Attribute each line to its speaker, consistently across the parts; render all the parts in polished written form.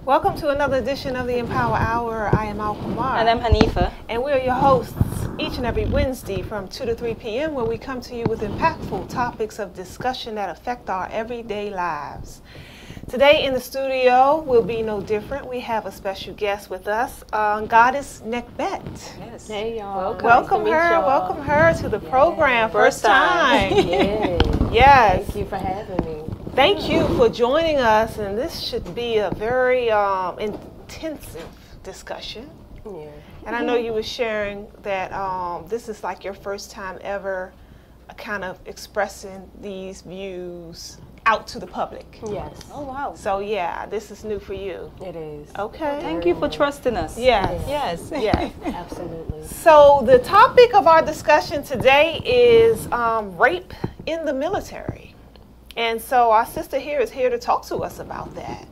Speaker 1: Welcome to another edition of the Empower Hour. I am Al Kumar.
Speaker 2: And I'm Hanifa.
Speaker 1: And we're your hosts each and every Wednesday from 2 to 3 p.m. where we come to you with impactful topics of discussion that affect our everyday lives. Today in the studio will be no different. We have a special guest with us, Goddess Nekhbet.
Speaker 2: Yes.
Speaker 3: Hey y'all.
Speaker 1: Welcome her to the program. First time.
Speaker 3: Yes.
Speaker 1: Yes.
Speaker 3: Thank you for having me.
Speaker 1: Thank you for joining us, and this should be a very intensive discussion.
Speaker 3: Yeah.
Speaker 1: And I know you were sharing that this is like your first time ever kind of expressing these views out to the public.
Speaker 3: Yes.
Speaker 2: Oh, wow.
Speaker 1: So yeah, this is new for you.
Speaker 3: It is.
Speaker 1: Okay.
Speaker 2: Thank you for trusting us.
Speaker 1: Yes.
Speaker 2: Yes.
Speaker 1: Yes.
Speaker 3: Absolutely.
Speaker 1: So the topic of our discussion today is rape in the military. And so our sister here is here to talk to us about that.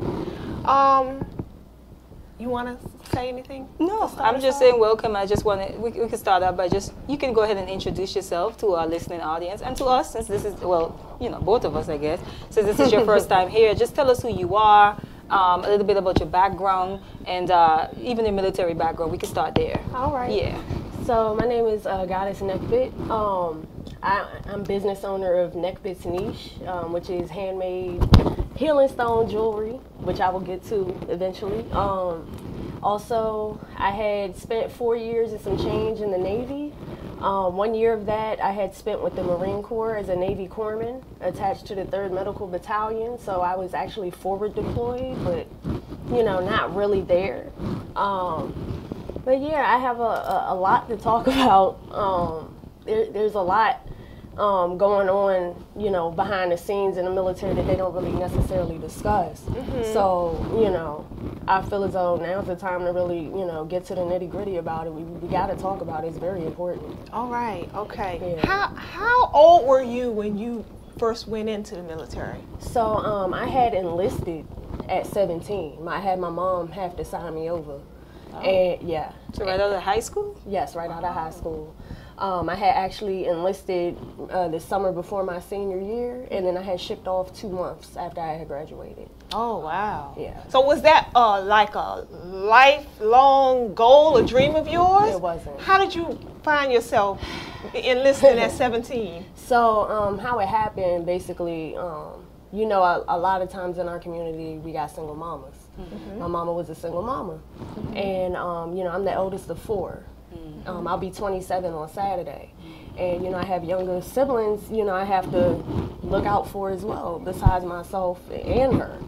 Speaker 1: You want to say anything?
Speaker 2: No, I'm just saying welcome. I just want to, we can start out by you can go ahead and introduce yourself to our listening audience and to us, since this is, well, you know, both of us, I guess. Since this is your first time here, just tell us who you are, a little bit about your background, and even your military background. We can start there.
Speaker 1: All right.
Speaker 2: Yeah.
Speaker 3: So my name is Goddess Nekhbet. I'm business owner of Nekhbet's Niche, which is handmade healing stone jewelry, which I will get to eventually. Also, I had spent 4 years and some change in the Navy. 1 year of that I had spent with the Marine Corps as a Navy corpsman attached to the 3rd Medical Battalion. So I was actually forward deployed, but you know, not really there. But yeah, I have a lot to talk about. There's a lot going on, you know, behind the scenes in the military that they don't really necessarily discuss. So, you know, I feel as though now's the time to really, you know, get to the nitty gritty about it. We got to talk about it. It's very important.
Speaker 1: All right. Okay.
Speaker 3: Yeah.
Speaker 1: How old were you when you first went into the military?
Speaker 3: So I had enlisted at 17. I had my mom have to sign me over.
Speaker 2: Oh.
Speaker 3: And yeah.
Speaker 2: So right out of high school?
Speaker 3: Yes, right out of high school. I had actually enlisted the summer before my senior year, and then I had shipped off 2 months after I had graduated.
Speaker 1: Oh, wow.
Speaker 3: Yeah.
Speaker 1: So was that like a lifelong goal, a dream of yours?
Speaker 3: It wasn't.
Speaker 1: How did you find yourself enlisting at 17?
Speaker 3: So how it happened, basically, you know, a lot of times in our community, we got single mamas. My mama was a single mama. And, you know, I'm the eldest of 4. I'll be 27 on Saturday. And, you know, I have younger siblings, you know, I have to look out for as well, besides myself and her.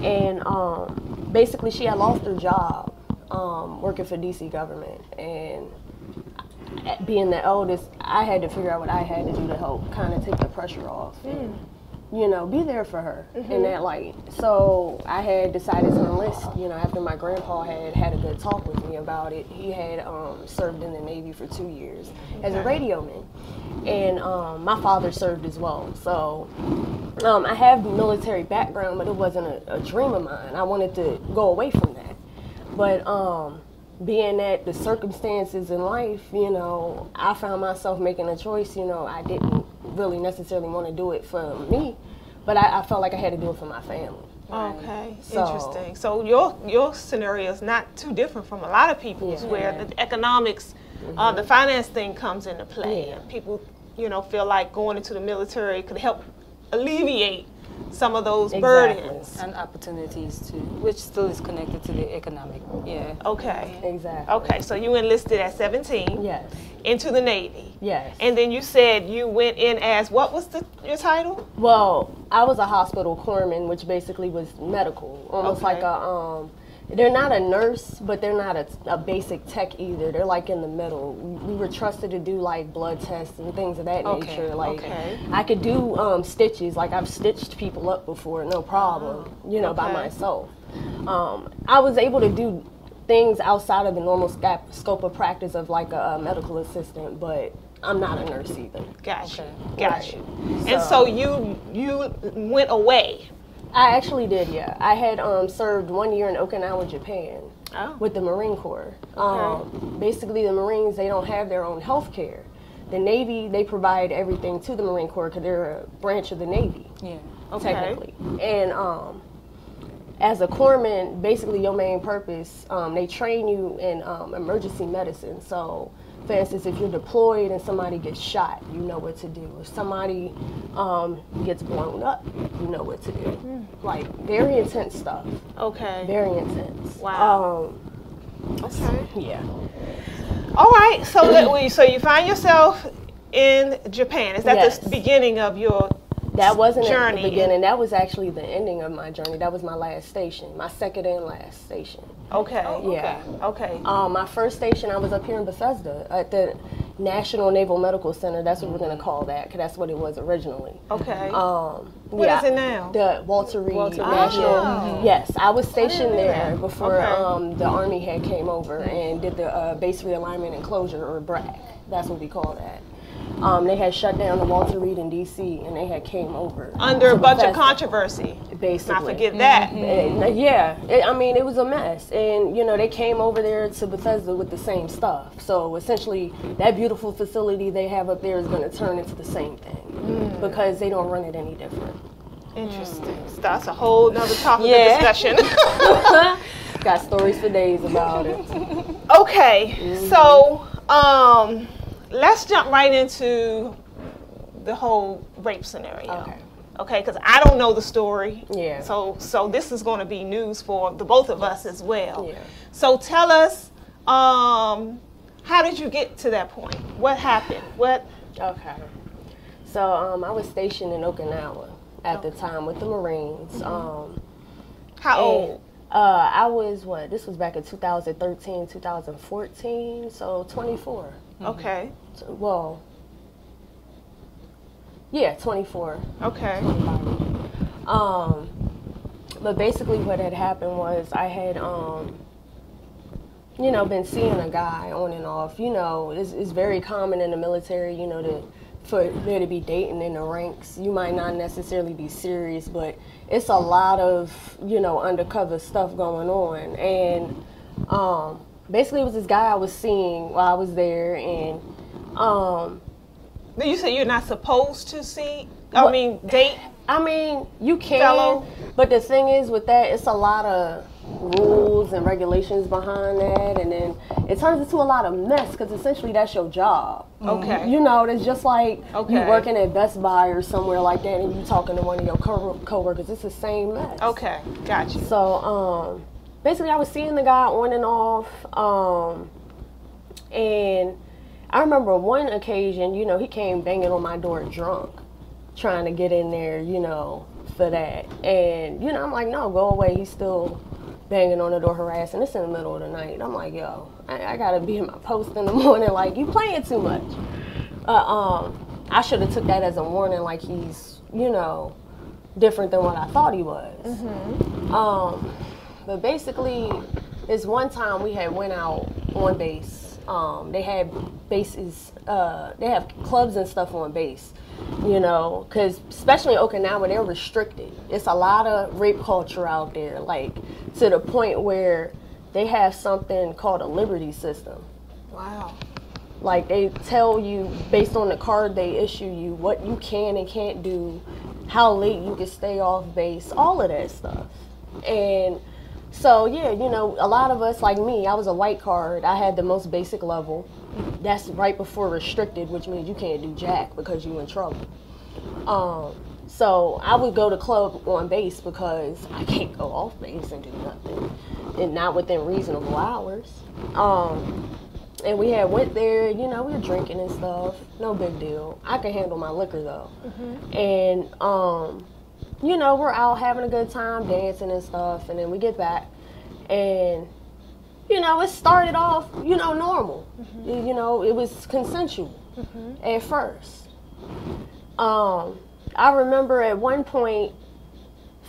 Speaker 3: And basically she had lost her job working for DC government. And being the eldest, I had to figure out what I had to do to help kind of take the pressure off. And, you know, be there for her in that light. So I had decided to enlist, you know, after my grandpa had a good talk with me about it. He had served in the Navy for 2 years as a radio man. And my father served as well. So I have military background, but it wasn't a dream of mine. I wanted to go away from that. But being that the circumstances in life, you know, I found myself making a choice, you know, I didn't really necessarily want to do it for me, but I felt like I had to do it for my family.
Speaker 1: Okay,
Speaker 3: So-
Speaker 1: interesting. So your scenario is not too different from a lot of people's, where the economics, the finance thing comes into play.
Speaker 3: Yeah.
Speaker 1: And people, you know, feel like going into the military could help alleviate some of those
Speaker 3: Exactly.
Speaker 1: burdens.
Speaker 2: And opportunities too, which still is connected to the economic. Yeah.
Speaker 1: Okay.
Speaker 3: Exactly.
Speaker 1: Okay, so you enlisted at 17
Speaker 3: Yes.
Speaker 1: into the Navy.
Speaker 3: Yes.
Speaker 1: And then you said you went in as, what was your title?
Speaker 3: Well, I was a hospital corpsman, which basically was medical, almost
Speaker 1: Okay.
Speaker 3: like a. They're not a nurse, but they're not a basic tech either. They're like in the middle. We were trusted to do like blood tests and things of that
Speaker 1: Okay,
Speaker 3: nature. Like
Speaker 1: okay.
Speaker 3: I could do stitches. Like I've stitched people up before, no problem. You know, by
Speaker 1: okay.
Speaker 3: myself. I was able to do things outside of the normal scope of practice of like a medical assistant, but I'm not a nurse either.
Speaker 1: Gotcha.
Speaker 2: Okay.
Speaker 1: Gotcha.
Speaker 3: Right.
Speaker 1: And so you went away.
Speaker 3: I actually did, yeah. I had served 1 year in Okinawa, Japan, with the Marine Corps. Basically, the Marines, they don't have their own health care. The Navy, they provide everything to the Marine Corps because they're a branch of the Navy,
Speaker 2: Yeah.
Speaker 1: Okay.
Speaker 3: technically. And as a corpsman, basically your main purpose, they train you in emergency medicine. So, for instance, if you're deployed and somebody gets shot, you know what to do. If somebody gets blown up, you know what to do. Like, very intense stuff.
Speaker 1: Okay.
Speaker 3: Very intense.
Speaker 1: Wow. Okay.
Speaker 3: Yeah.
Speaker 1: All right. So you find yourself in Japan. Is that
Speaker 3: Yes.
Speaker 1: the beginning of your
Speaker 3: That wasn't at
Speaker 1: journey?
Speaker 3: the beginning. That was actually the ending of my journey. That was my last station, my second and last station.
Speaker 1: Okay.
Speaker 3: Yeah.
Speaker 1: Okay.
Speaker 3: My first station, I was up here in Bethesda at the National Naval Medical Center. That's what we're going to call that, because that's what it was originally.
Speaker 1: Okay.
Speaker 3: What
Speaker 1: is it now?
Speaker 3: The Walter Reed
Speaker 1: Walter Reed.
Speaker 3: National.
Speaker 1: Oh.
Speaker 3: Yes, I was stationed there
Speaker 1: that.
Speaker 3: before
Speaker 1: Okay.
Speaker 3: the Army had came over and did the base realignment and closure, or BRAC. That's what we call that. They had shut down the Walter Reed in D.C. and they had came over
Speaker 1: Under
Speaker 3: to
Speaker 1: a bunch of
Speaker 3: Bethesda,
Speaker 1: controversy.
Speaker 3: basically.
Speaker 1: I forget that.
Speaker 3: Yeah, I mean, it was a mess. And, you know, they came over there to Bethesda with the same stuff. So essentially, that beautiful facility they have up there is going to turn into the same thing because they don't run it any different.
Speaker 1: Interesting. So that's a whole nother topic of
Speaker 2: Yeah.
Speaker 1: discussion.
Speaker 3: Got stories for days about it.
Speaker 1: Okay. So, let's jump right into the whole rape scenario.
Speaker 3: Okay.
Speaker 1: Okay, because I don't know the story.
Speaker 3: Yeah.
Speaker 1: So this is going to be news for the both of us as well.
Speaker 3: Yeah.
Speaker 1: So tell us, how did you get to that point? What happened? What?
Speaker 3: Okay. So I was stationed in Okinawa at the time with the Marines.
Speaker 1: How old?
Speaker 3: I was, this was back in 2013, 2014, so 24.
Speaker 1: Okay.
Speaker 3: Well, yeah, 24.
Speaker 1: Okay.
Speaker 3: 25. But basically what had happened was I had, you know, been seeing a guy on and off. You know, it's very common in the military, you know, for there to be dating in the ranks. You might not necessarily be serious, but it's a lot of, you know, undercover stuff going on. And basically it was this guy I was seeing while I was there, and
Speaker 1: You say you're not supposed to see?
Speaker 3: What?
Speaker 1: I mean, date?
Speaker 3: I mean, you can,
Speaker 1: Fellow.
Speaker 3: but the thing is with that, it's a lot of rules and regulations behind that, and then it turns into a lot of mess because essentially that's your job.
Speaker 1: Okay.
Speaker 3: You know, it's just like
Speaker 1: Okay.
Speaker 3: you working at Best Buy or somewhere like that, and you talking to one of your co-workers. It's the same mess.
Speaker 1: Okay, got you.
Speaker 3: So basically, I was seeing the guy on and off, and I remember one occasion, you know, he came banging on my door drunk, trying to get in there, you know, for that. And, you know, I'm like, no, go away. He's still banging on the door, harassing. It's in the middle of the night. I'm like, yo, I got to be in my post in the morning. Like, you playing too much. I should have took that as a warning, like he's, you know, different than what I thought he was. But basically, this one time we had went out on base. They had bases, they have clubs and stuff on base, you know, because especially in Okinawa, they're restricted. It's a lot of rape culture out there, like to the point where they have something called a liberty system.
Speaker 1: Wow.
Speaker 3: Like they tell you based on the card they issue you what you can and can't do, how late you can stay off base, all of that stuff. And so, yeah, you know, a lot of us, like me, I was a white card. I had the most basic level. That's right before restricted, which means you can't do jack because you're in trouble. So I would go to club on base because I can't go off base and do nothing, and not within reasonable hours. And we had went there, you know, we were drinking and stuff. No big deal. I could handle my liquor, though. And, you know, we're out having a good time, dancing and stuff, and then we get back, and, you know, it started off, you know, normal. You know, it was consensual at first. I remember at one point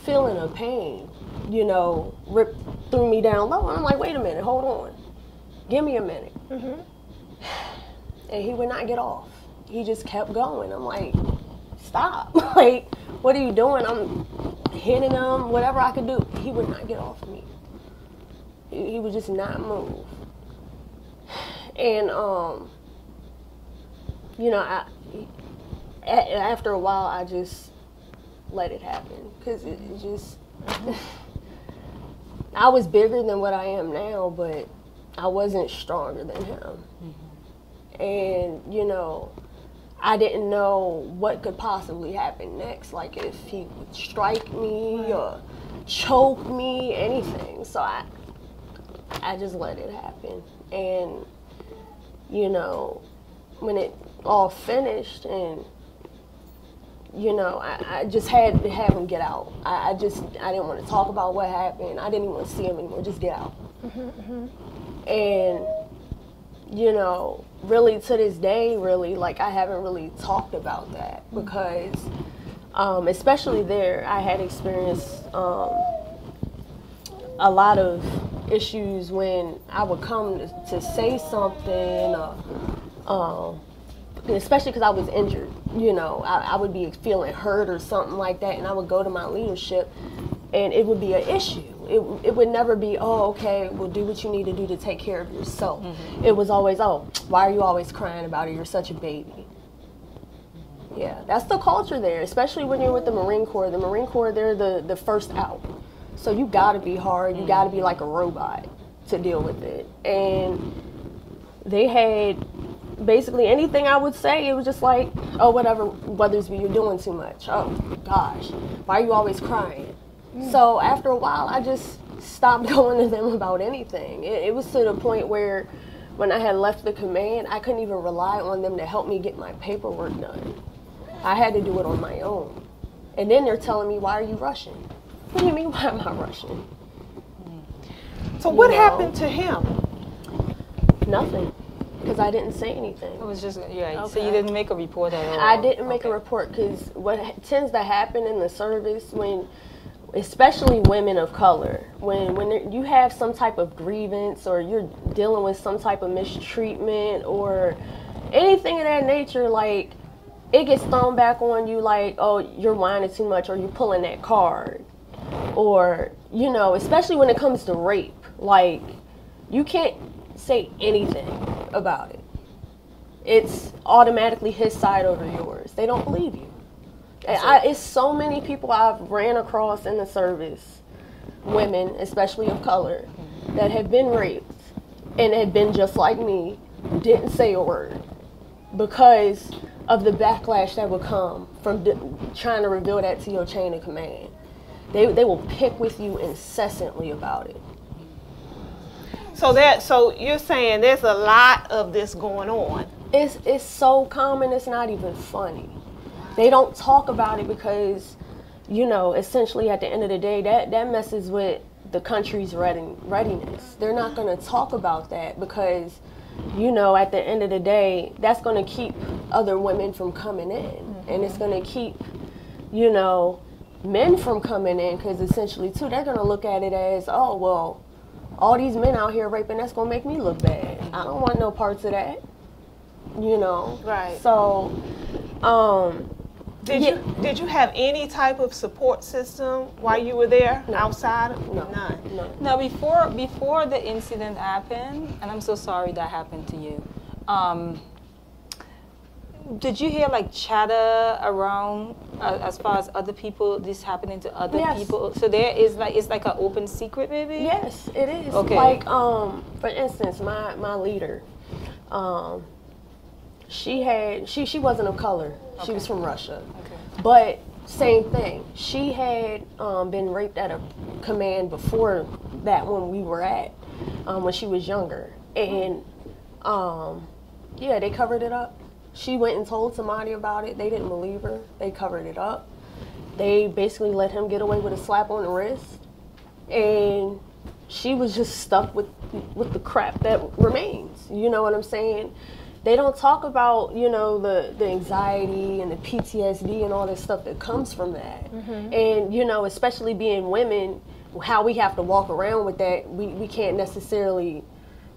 Speaker 3: feeling a pain, you know, ripped through me down low, and I'm like, wait a minute, hold on. Give me a minute. And he would not get off. He just kept going. I'm like, stop. Like, what are you doing? I'm hitting him, whatever I could do. He would not get off of me. He would just not move. And, you know, after a while, I just let it happen. Because it just, I was bigger than what I am now, but I wasn't stronger than him. And, you know, I didn't know what could possibly happen next, like if he would strike me or choke me, anything. So I just let it happen. And, you know, when it all finished and, you know, I just had to have him get out. I didn't want to talk about what happened. I didn't even want to see him anymore. Just get out. And, you know, really to this day, really, like, I haven't really talked about that because, especially there, I had experienced a lot of issues when I would come to say something, especially because I was injured. You know, I would be feeling hurt or something like that, and I would go to my leadership, and it would be an issue. It would never be, oh, okay, well, do what you need to do to take care of yourself. It was always, oh, why are you always crying about it? You're such a baby. Yeah, that's the culture there, especially when you're with the Marine Corps. The Marine Corps, they're the first out. So you gotta be hard, you gotta be like a robot to deal with it. And they had basically anything I would say, it was just like, oh, whatever, Weathersby, you're doing too much. Oh, gosh, why are you always crying? So after a while, I just stopped going to them about anything. It was to the point where when I had left the command, I couldn't even rely on them to help me get my paperwork done. I had to do it on my own. And then they're telling me, why are you rushing? What do you mean, why am I rushing?
Speaker 1: So what happened to him?
Speaker 3: Nothing, because I didn't say anything.
Speaker 2: It was just, yeah, so you didn't make a report at all?
Speaker 3: I didn't make a report because what tends to happen in the service when, especially women of color, when you have some type of grievance or you're dealing with some type of mistreatment or anything of that nature, like, it gets thrown back on you like, oh, you're whining too much or you're pulling that card. Or, you know, especially when it comes to rape, like, you can't say anything about it. It's automatically his side over yours. They don't believe you. It's so many people I've ran across in the service, women, especially of color, that have been raped and have been just like me, didn't say a word because of the backlash that would come from trying to reveal that to your chain of command. They will pick with you incessantly about it.
Speaker 1: So you're saying there's a lot of this going on.
Speaker 3: It's so common, it's not even funny. They don't talk about it because, you know, essentially at the end of the day, that messes with the country's readiness. They're not going to talk about that because, you know, at the end of the day, that's going to keep other women from coming in. And it's going to keep, you know, men from coming in because essentially, too, they're going to look at it as, oh, well, all these men out here raping, that's going to make me look bad. I don't want no parts of that, you know.
Speaker 1: Right.
Speaker 3: So,
Speaker 1: Did you have any type of support system while you were there outside?
Speaker 3: No.
Speaker 1: None.
Speaker 2: Now, before the incident happened, and I'm so sorry that happened to you, did you hear like chatter around as far as other people, this happening to other people? So there is like, it's like an open secret maybe?
Speaker 3: Yes, it is.
Speaker 2: Okay.
Speaker 3: Like, for instance, my leader, she wasn't of color. Okay. She was from Russia. Okay. But same thing. She had been raped at a command before that when we were at, when she was younger. And yeah, they covered it up. She went and told somebody about it. They didn't believe her. They covered it up. They basically let him get away with a slap on the wrist. And she was just stuck with the crap that remains. You know what I'm saying? They don't talk about, you know, the anxiety and the PTSD and all this stuff that comes from that. And, you know, especially being women, how we have to walk around with that, we can't necessarily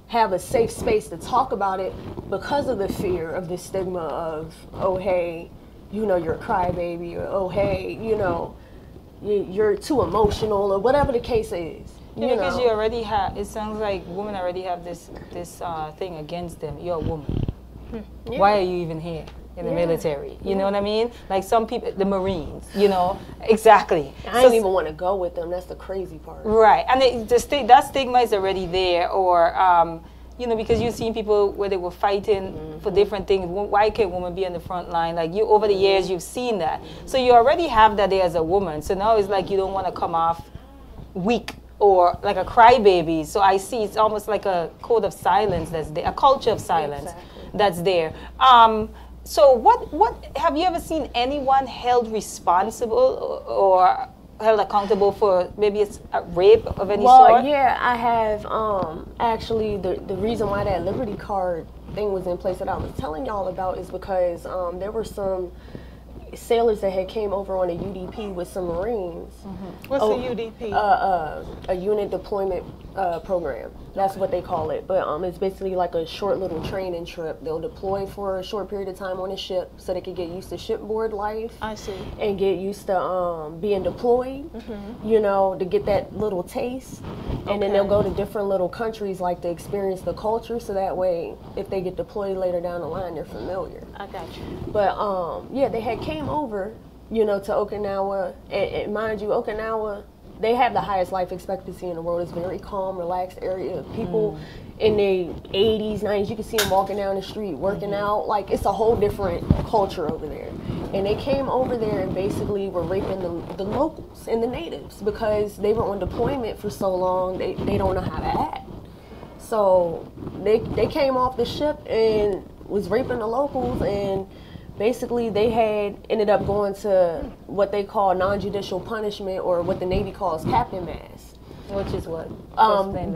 Speaker 3: have a safe space to talk about it because of the fear of the stigma of, oh, hey, you know, you're a crybaby, or oh, hey, you know, you're too emotional, or whatever the case is.
Speaker 2: Yeah, because you already have, it sounds like women already have this thing against them. You're a woman. Yeah. Why are you even here? in the military. You know what I mean? Like some people, the Marines, you know, exactly.
Speaker 3: I didn't even want to go with them. That's the crazy part.
Speaker 2: Right. And that stigma is already there, or, you know, because you've seen people where they were fighting for different things. Why can't women be on the front line? Like you, over the years, you've seen that. So you already have that there as a woman. So now it's like you don't want to come off weak or like a crybaby. So I see it's almost like a code of silence that's there, a culture of silence that's there. So what have you ever seen anyone held responsible or held accountable for maybe it's a rape of any sort?
Speaker 3: Well, yeah, I have. Actually, the reason why that Liberty Card thing was in place that I was telling y'all about is because there were some sailors that had came over on a UDP with some Marines.
Speaker 1: What's a UDP?
Speaker 3: A unit deployment program. That's what they call it. But it's basically like a short little training trip. They'll deploy for a short period of time on a ship so they can get used to shipboard life.
Speaker 1: I see.
Speaker 3: And get used to being deployed, you know, to get that little taste. And then they'll go to different little countries like to experience the culture so that way if they get deployed later down the line, they're familiar.
Speaker 1: I got you.
Speaker 3: But yeah, they had came over, you know, to Okinawa, and mind you, Okinawa, they have the highest life expectancy in the world. It's a very calm, relaxed area. People in their 80s, 90s, you can see them walking down the street, working out. Like, it's a whole different culture over there. And they came over there and basically were raping the locals and the natives because they were on deployment for so long, they don't know how to act. So they came off the ship and was raping the locals, and basically they had ended up going to what they call non-judicial punishment, or what the Navy calls captain mass.
Speaker 2: Which is what?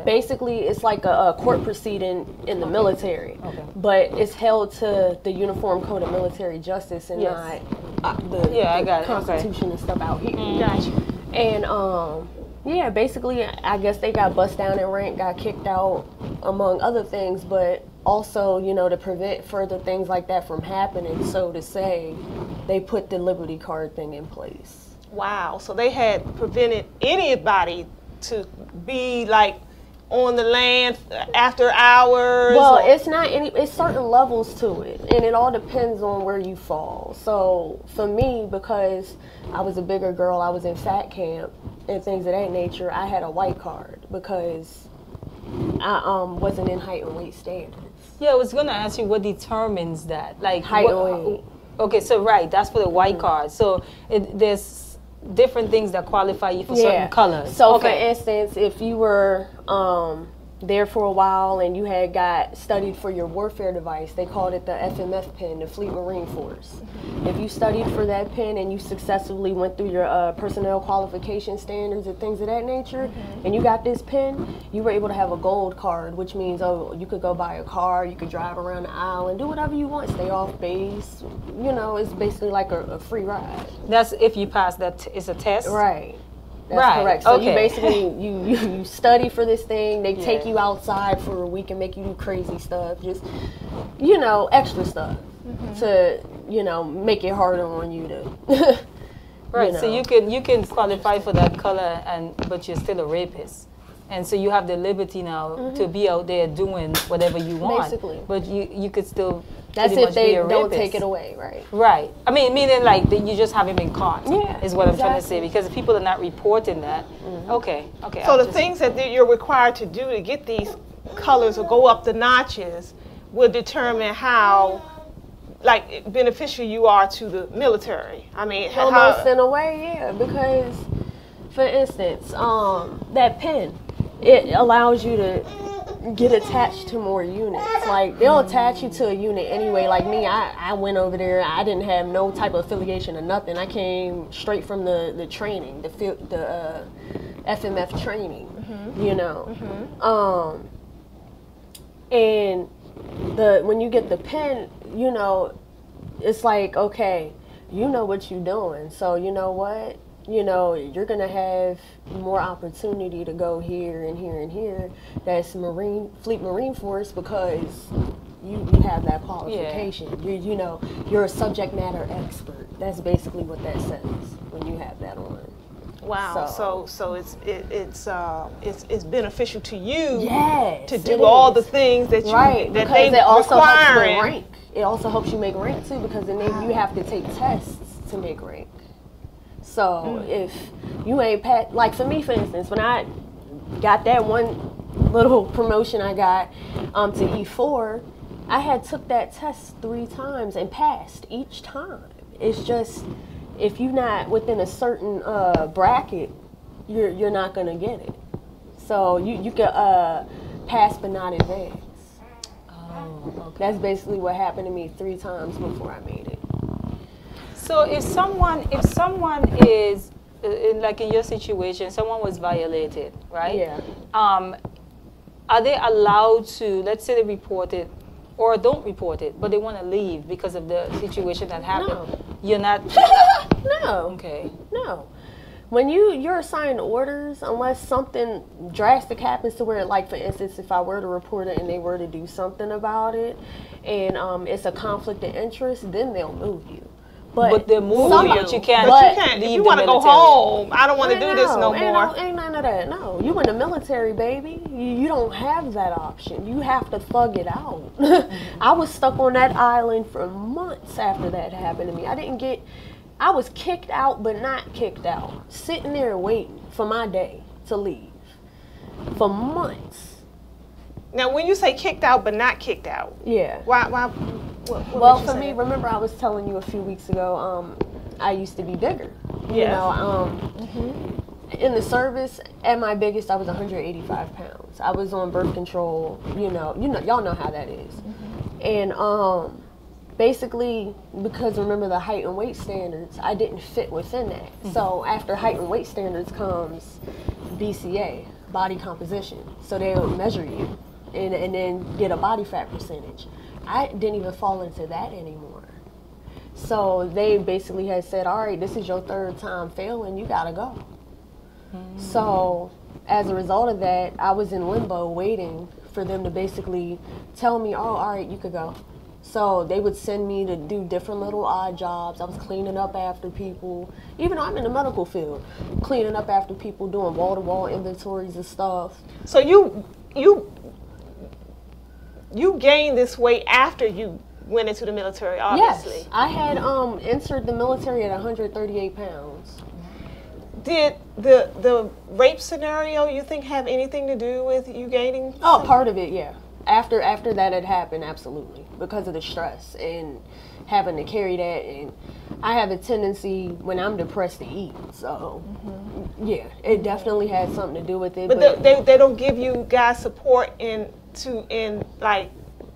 Speaker 3: Basically, it's like a court proceeding in the military, but it's held to the Uniform Code of Military Justice and not the Constitution and stuff out here.
Speaker 1: Gotcha.
Speaker 3: And yeah, basically, I guess they got bust down in rank, got kicked out, among other things, but also, you know, to prevent further things like that from happening, so to say, they put the Liberty Card thing in place.
Speaker 1: Wow. So they had prevented anybody to be like on the land after hours?
Speaker 3: Well, it's not any, it's certain levels to it, and it all depends on where you fall. So for me, because I was a bigger girl, I was in fat camp and things of that nature, I had a white card because I wasn't in height and weight standards.
Speaker 2: Yeah, I was going to ask you what determines that. Like
Speaker 3: height and weight.
Speaker 2: Okay, so right, that's for the white card. So there's different things that qualify you for certain colors.
Speaker 3: So for instance, if you were there for a while and you had got studied for your warfare device, they called it the FMF pin, the Fleet Marine Force. If you studied for that pin and you successfully went through your personnel qualification standards and things of that nature, and you got this pin, you were able to have a gold card, which means, oh, you could go buy a car, you could drive around the aisle and do whatever you want, stay off base. You know, it's basically like a free ride.
Speaker 2: That's if you pass that, it's a test?
Speaker 3: Right. That's correct. So you basically, you study for this thing, they take you outside for a week and make you do crazy stuff, just, you know, extra stuff to, you know, make it harder on you to,
Speaker 2: right,
Speaker 3: you know.
Speaker 2: So you can qualify for that color, but you're still a rapist. And so you have the liberty now to be out there doing whatever you want.
Speaker 3: Basically.
Speaker 2: But you could still
Speaker 3: That's
Speaker 2: pretty
Speaker 3: if
Speaker 2: much
Speaker 3: they
Speaker 2: be a
Speaker 3: don't
Speaker 2: rapist.
Speaker 3: take it away, right?
Speaker 2: Right. I mean, meaning like that you just haven't been caught.
Speaker 3: Yeah,
Speaker 2: is what I'm trying to say. Because if people are not reporting that, okay.
Speaker 1: So the things that you're required to do to get these colors or go up the notches will determine how, like, beneficial you are to the military. I mean,
Speaker 3: almost in a way, yeah. Because, for instance, that pin, it allows you to get attached to more units. Like, they'll attach you to a unit anyway. Like me, I went over there, I didn't have no type of affiliation or nothing. I came straight from the training, the FMF training, you know. And when you get the pin, you know, it's like, okay, you know what you're doing. So you know what? You know, you're going to have more opportunity to go here and here and here. That's Fleet Marine Force because you have that qualification.
Speaker 2: Yeah.
Speaker 3: You know, you're a subject matter expert. That's basically what that says when you have that on.
Speaker 1: Wow. So it's beneficial to you
Speaker 3: yes,
Speaker 1: to do all the things that you
Speaker 3: right,
Speaker 1: that
Speaker 3: because
Speaker 1: they
Speaker 3: it also helps
Speaker 1: requiring.
Speaker 3: with rank. it also helps you make rank too, because then you have to take tests to make rank. So if you ain't like for me, for instance, when I got that one little promotion I got to E4, I had took that test 3 times and passed each time. It's just, if you're not within a certain bracket, you're not gonna get it. So you can pass but not advance.
Speaker 2: Oh, okay.
Speaker 3: That's basically what happened to me 3 times before I made it.
Speaker 2: So if someone is like in your situation, someone was violated, right?
Speaker 3: Yeah.
Speaker 2: Are they allowed to, let's say they report it or don't report it, but they want to leave because of the situation that happened?
Speaker 3: No.
Speaker 2: You're not.
Speaker 3: No.
Speaker 2: Okay.
Speaker 3: No. When you're assigned orders, unless something drastic happens to where, like for instance, if I were to report it and they were to do something about it, and it's a conflict of interest, then they'll move you.
Speaker 2: But they'll move you, but you can't.
Speaker 1: But you can't. If you want to go home, I don't want to
Speaker 3: Ain't
Speaker 1: do this no more.
Speaker 3: Ain't none of that. No, you in the military, baby. You don't have that option. You have to thug it out. I was stuck on that island for months after that happened to me. I was kicked out, but not kicked out. Sitting there waiting for my day to leave for months.
Speaker 1: Now, when you say kicked out but not kicked out,
Speaker 3: Yeah.
Speaker 1: why? What
Speaker 3: Well,
Speaker 1: makes you
Speaker 3: for
Speaker 1: say
Speaker 3: me,
Speaker 1: that?
Speaker 3: remember I was telling you a few weeks ago, I used to be bigger. You
Speaker 1: Yeah.
Speaker 3: know, in the service, at my biggest, I was 185 pounds. I was on birth control. Y'all know how that is. And basically, because remember the height and weight standards, I didn't fit within that. So after height and weight standards comes BCA, body composition. So they'll measure you and then get a body fat percentage. I didn't even fall into that anymore. So they basically had said, all right, this is your 3rd time failing, you gotta go. So as a result of that, I was in limbo waiting for them to basically tell me, oh, all right, you could go. So they would send me to do different little odd jobs. I was cleaning up after people, even though I'm in the medical field, cleaning up after people, doing wall-to-wall inventories and stuff.
Speaker 1: So you gained this weight after you went into the military, obviously.
Speaker 3: Yes, I had entered the military at 138 pounds.
Speaker 1: Did the rape scenario, you think, have anything to do with you gaining?
Speaker 3: Oh, part of it, yeah. After that had happened, absolutely, because of the stress and having to carry that, and I have a tendency when I'm depressed to eat. So, yeah, it definitely had something to do with it.
Speaker 1: But they don't give you guys support in like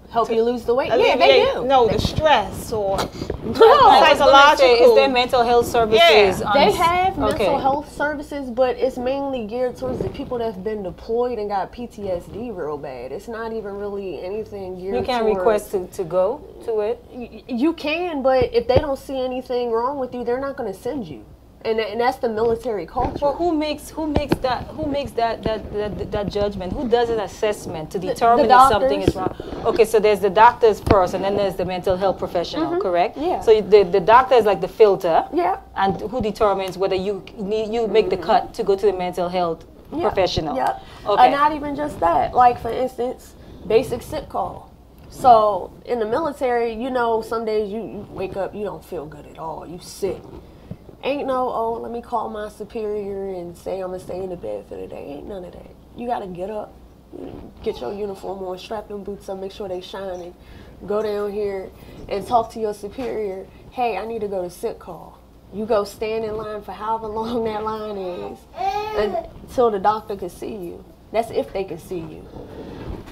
Speaker 3: help you lose the weight. Yeah,
Speaker 1: alleviate,
Speaker 3: they do.
Speaker 1: No, the stress or
Speaker 2: Psychological. Is there mental health services?
Speaker 1: Yeah.
Speaker 3: They have mental
Speaker 2: Okay.
Speaker 3: health services, but it's mainly geared towards the people that have been deployed and got PTSD real bad. It's not even really anything geared
Speaker 2: You can
Speaker 3: towards...
Speaker 2: request to go to it.
Speaker 3: You can, but if they don't see anything wrong with you, they're not going to send you. And that's the military culture.
Speaker 2: Well, who makes that judgment? Who does an assessment to determine if something is wrong? Okay, so there's the doctors first, and then there's the mental health professional, correct?
Speaker 3: Yeah.
Speaker 2: So the doctor is like the filter.
Speaker 3: Yeah.
Speaker 2: And who determines whether you make the cut to go to the mental health professional?
Speaker 3: Yeah.
Speaker 2: Okay.
Speaker 3: Not even just that. Like, for instance, basic sick call. So in the military, some days you wake up, you don't feel good at all. You sick. Ain't no, oh, let me call my superior and say I'm going to stay in the bed for the day. Ain't none of that. You got to get up, get your uniform on, strap them boots up, make sure they shining. Go down here and talk to your superior. Hey, I need to go to sick call. You go stand in line for however long that line is until the doctor can see you. That's if they can see you.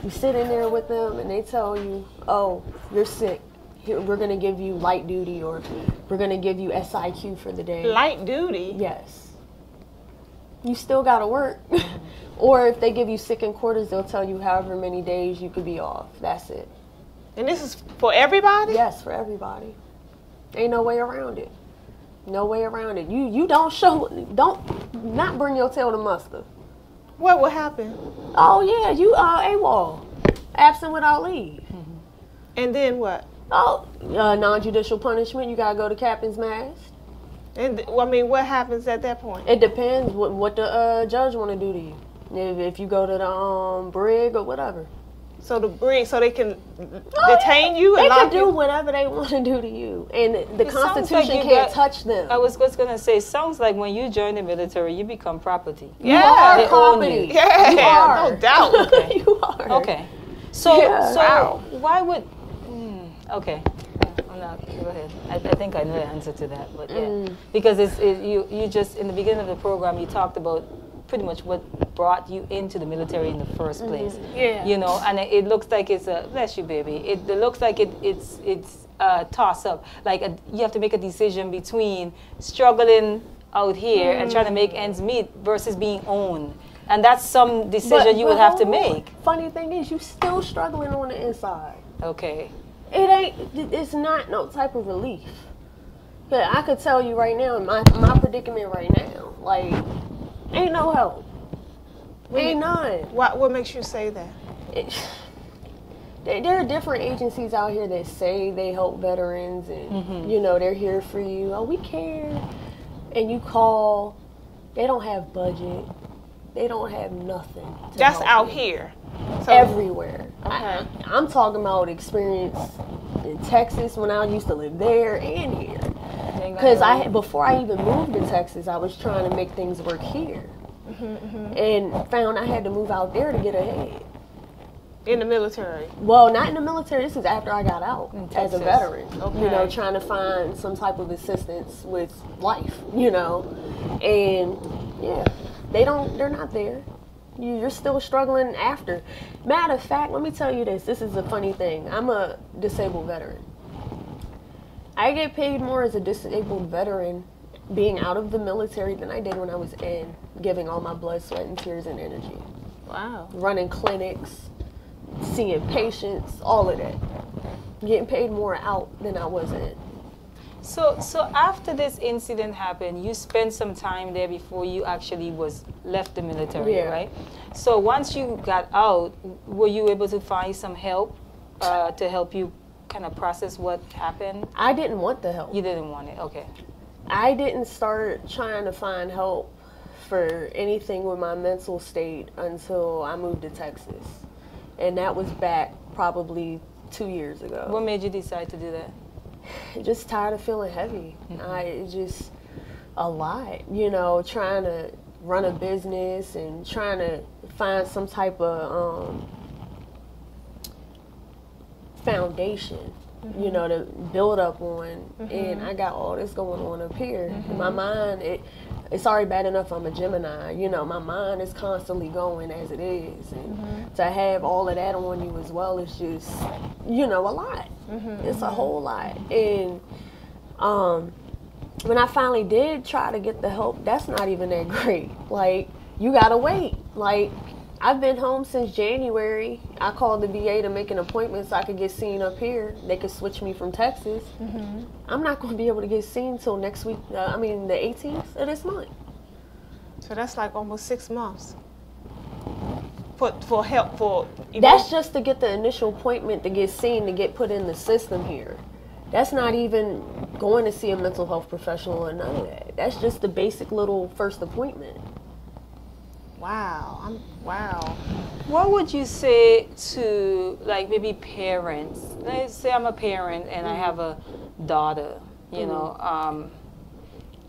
Speaker 3: You sit in there with them and they tell you, oh, you're sick. Here, we're going to give you light duty, or we're going to give you SIQ for the day.
Speaker 1: light duty.
Speaker 3: Yes. You still got to work. Or if they give you sick in quarters, they'll tell you however many days you could be off. That's it.
Speaker 1: And this is for everybody?
Speaker 3: Yes, for everybody. Ain't no way around it. No way around it. You don't not bring your tail to muster.
Speaker 1: What will happen?
Speaker 3: Oh yeah, you are AWOL. Absent without leave.
Speaker 1: And then what?
Speaker 3: Oh, non-judicial punishment. You gotta go to captain's mast.
Speaker 1: And what happens at that point?
Speaker 3: It depends what the judge want to do to you. If you go to the brig or whatever,
Speaker 1: So they can detain you and
Speaker 3: They
Speaker 1: lock
Speaker 3: can do
Speaker 1: you?
Speaker 3: whatever they want to do to you, and the
Speaker 2: It sounds
Speaker 3: Constitution
Speaker 2: like you
Speaker 3: can't
Speaker 2: got-
Speaker 3: touch them.
Speaker 2: I was just gonna say, sounds like when you join the military, you become property.
Speaker 3: You
Speaker 1: Yeah.
Speaker 3: are
Speaker 2: They own
Speaker 3: property.
Speaker 2: you.
Speaker 1: Yeah,
Speaker 3: You are.
Speaker 1: no doubt.
Speaker 2: Okay.
Speaker 3: You are.
Speaker 2: Okay. So,
Speaker 3: Yeah.
Speaker 1: Wow.
Speaker 2: why would? Okay. I'm not. Go ahead. I think I know the answer to that, but yeah, because you just in the beginning of the program you talked about pretty much what brought you into the military in the first place.
Speaker 1: Yeah.
Speaker 2: You know, and it looks like it's a bless you, baby. It looks like it's a toss up. Like you have to make a decision between struggling out here and trying to make ends meet versus being owned. And that's some decision you would have to
Speaker 3: hold on.
Speaker 2: make.
Speaker 3: Funny thing is, you still struggling on the inside.
Speaker 2: Okay.
Speaker 3: It's not no type of relief. But I could tell you right now, my predicament right now, like, ain't no help. Ain't none.
Speaker 1: What makes you say that?
Speaker 3: There are different agencies out here that say they help veterans and, you know, they're here for you. Oh, we care. And you call, they don't have budget. They don't have nothing.
Speaker 1: That's
Speaker 3: help
Speaker 1: out
Speaker 3: you.
Speaker 1: here. So,
Speaker 3: Everywhere.
Speaker 1: Okay.
Speaker 3: I'm talking about experience in Texas when I used to live there and here. Because before I even moved to Texas, I was trying to make things work here. And found I had to move out there to get ahead.
Speaker 1: in the military.
Speaker 3: Well, not in the military. This is after I got out as a
Speaker 2: Texas.
Speaker 3: veteran.
Speaker 1: Okay.
Speaker 3: You know, trying to find some type of assistance with life, you know. And yeah, they're not there. You're still struggling after. Matter of fact, let me tell you this. This is a funny thing. I'm a disabled veteran. I get paid more as a disabled veteran being out of the military than I did when I was in, giving all my blood, sweat, and tears and energy.
Speaker 1: Wow.
Speaker 3: Running clinics, seeing patients, all of that. Getting paid more out than I was in.
Speaker 2: So after this incident happened, you spent some time there before you actually left the military,
Speaker 3: Yeah.
Speaker 2: right? So once you got out, were you able to find some help to help you kind of process what happened?
Speaker 3: I didn't want the help.
Speaker 2: You didn't want it, okay.
Speaker 3: I didn't start trying to find help for anything with my mental state until I moved to Texas. And that was back probably 2 years ago.
Speaker 2: What made you decide to do that?
Speaker 3: Just tired of feeling heavy. It's just a lot, you know, trying to run a business and trying to find some type of foundation, you know, to build up on. And I got all this going on up here. My mind, it's already bad enough I'm a Gemini, you know, my mind is constantly going as it is. And to have all of that on you as well is just, you know, a lot. It's a whole lot. And when I finally did try to get the help, that's not even that great. Like, you gotta wait. Like, I've been home since January. I called the VA to make an appointment so I could get seen up here. They could switch me from Texas. I'm not going to be able to get seen till next week. The 18th of this month.
Speaker 1: So that's like almost 6 months. For help for.
Speaker 3: That's just to get the initial appointment to get seen, to get put in the system here. That's not even going to see a mental health professional or none of that. That's just the basic little first appointment.
Speaker 1: Wow. Wow.
Speaker 2: What would you say to, like, maybe parents? Let's say I'm a parent and I have a daughter, you know,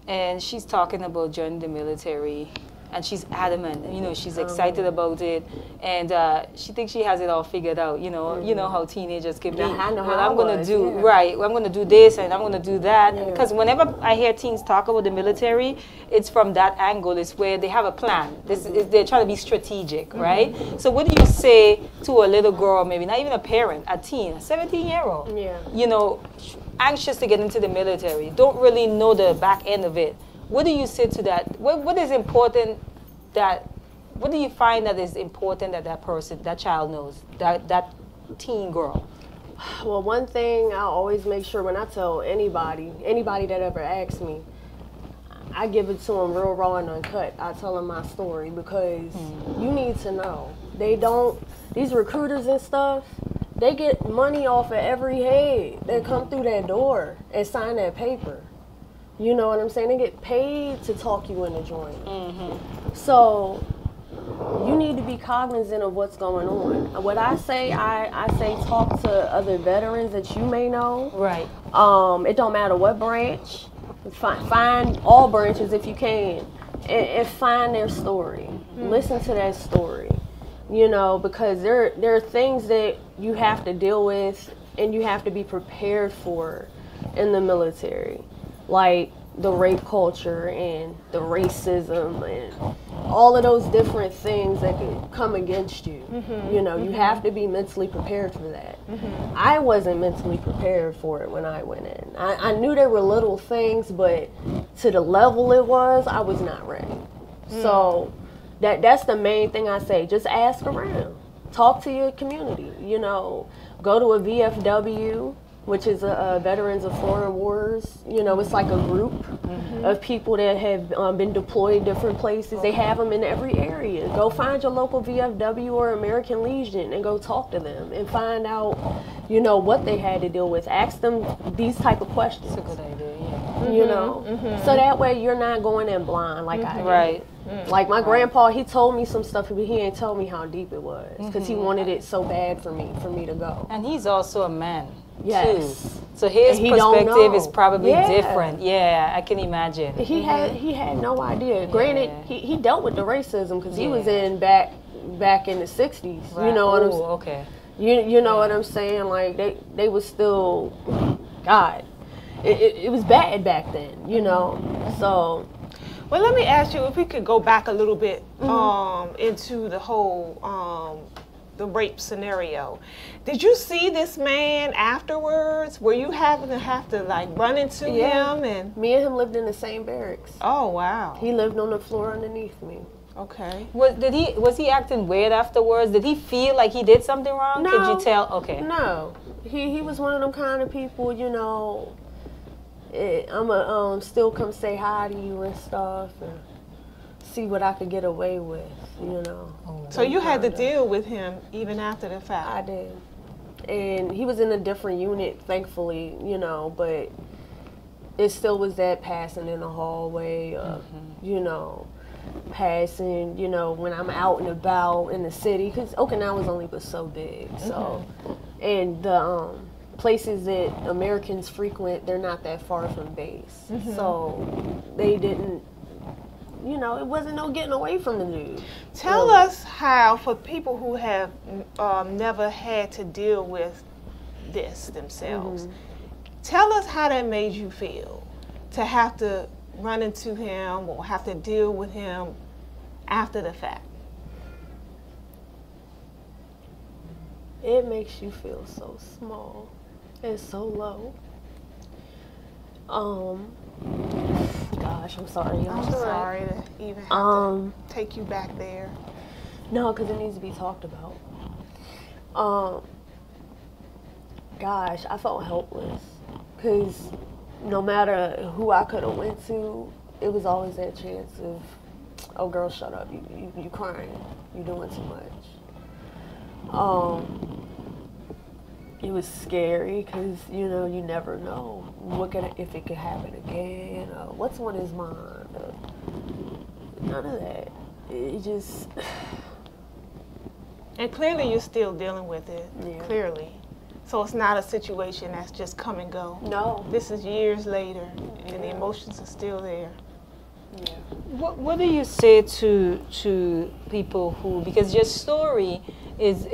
Speaker 2: and she's talking about joining the military, and she's adamant, you know, she's excited about it, and she thinks she has it all figured out, you know how teenagers can be.
Speaker 3: I know
Speaker 2: Well,
Speaker 3: how
Speaker 2: I'm
Speaker 3: I
Speaker 2: going to
Speaker 3: was,
Speaker 2: do,
Speaker 3: yeah.
Speaker 2: right, I'm going to do this and I'm going to do that.
Speaker 3: Yeah.
Speaker 2: Because whenever I hear teens talk about the military, it's from that angle. It's where they have a plan. They're trying to be strategic, right? So what do you say to a little girl, maybe not even a parent, a teen, a 17-year-old,
Speaker 3: Yeah.
Speaker 2: you know, anxious to get into the military, don't really know the back end of it? What do you say to that? What is important what do you find that is important that child knows, that teen girl?
Speaker 3: Well, one thing I always make sure when I tell anybody that ever asks me, I give it to them real raw and uncut. I tell them my story because you need to know. These recruiters and stuff, they get money off of every head that come through that door and sign that paper. You know what I'm saying? They get paid to talk you into joining. So you need to be cognizant of what's going on. What I say, I say talk to other veterans that you may know.
Speaker 2: Right.
Speaker 3: It don't matter what branch. Find all branches if you can, and find their story. Listen to that story. You know, because there are things that you have to deal with and you have to be prepared for in the military, like the rape culture and the racism and all of those different things that can come against you. You know, you have to be mentally prepared for that. I wasn't mentally prepared for it when I went in. I knew there were little things, but to the level it was, I was not ready. So that's the main thing I say. Just ask around. Talk to your community. You know, go to a VFW, which is a Veterans of Foreign Wars. You know, it's like a group of people that have been deployed different places. They have them in every area. Go find your local VFW or American Legion and go talk to them and find out, you know, what they had to deal with. Ask them these type of questions.
Speaker 2: That's a good idea, yeah.
Speaker 3: You know, so that way you're not going in blind like I did.
Speaker 2: Right.
Speaker 3: Like my grandpa, he told me some stuff, but he didn't tell me how deep it was because he wanted it so bad for me to go.
Speaker 2: And he's also a man.
Speaker 3: Yes.
Speaker 2: Too. So his
Speaker 3: And he don't
Speaker 2: perspective is
Speaker 3: know.
Speaker 2: probably
Speaker 3: Yeah.
Speaker 2: different. Yeah, I can imagine.
Speaker 3: He had no idea. Granted, he dealt with the racism because he was
Speaker 2: Yeah.
Speaker 3: in back in the 60s.
Speaker 2: Right.
Speaker 3: You know what I'm
Speaker 2: Ooh, okay.
Speaker 3: you know what I'm saying? Like they was still, God, it was bad back then. You know, so.
Speaker 1: Well, let me ask you if we could go back a little bit into the whole the rape scenario. Did you see this man afterwards? Were you having to like run into him? And
Speaker 3: Me and him lived in the same barracks.
Speaker 1: oh wow,
Speaker 3: He lived on the floor underneath me.
Speaker 1: okay.
Speaker 2: Was he acting weird afterwards? Did he feel like he did something wrong?
Speaker 3: No.
Speaker 2: Could you tell? Okay.
Speaker 3: No, he was one of them kind of people, you know. I'ma still come say hi to you and stuff, and see what I could get away with, you know.
Speaker 1: So you had to deal with him even after the fact.
Speaker 3: I did, and he was in a different unit, thankfully, you know, but it still was that passing in the hallway, you know, passing, you know, when I'm out and about in the city, because Okinawa's only was so big, so, and the places that Americans frequent, they're not that far from base, so they didn't, you know, it wasn't no getting away from the dude.
Speaker 1: Tell us how, for people who have never had to deal with this themselves, tell us how that made you feel to have to run into him or have to deal with him after the fact.
Speaker 3: It makes you feel so small and so low. Gosh, I'm sorry.
Speaker 1: I'm sorry to even have to take you back there.
Speaker 3: No, because it needs to be talked about. Gosh, I felt helpless because no matter who I could have went to, it was always that chance of, oh girl, shut up, you crying, you doing too much. It was scary because, you know, you never know if it could happen again, what's on his mind, none of that. It just...
Speaker 1: And clearly you're still dealing with it,
Speaker 3: Yeah.
Speaker 1: clearly. So it's not a situation that's just come and go.
Speaker 3: No.
Speaker 1: This is years later, and the emotions are still there.
Speaker 3: Yeah.
Speaker 2: What do you say to people who, because your story is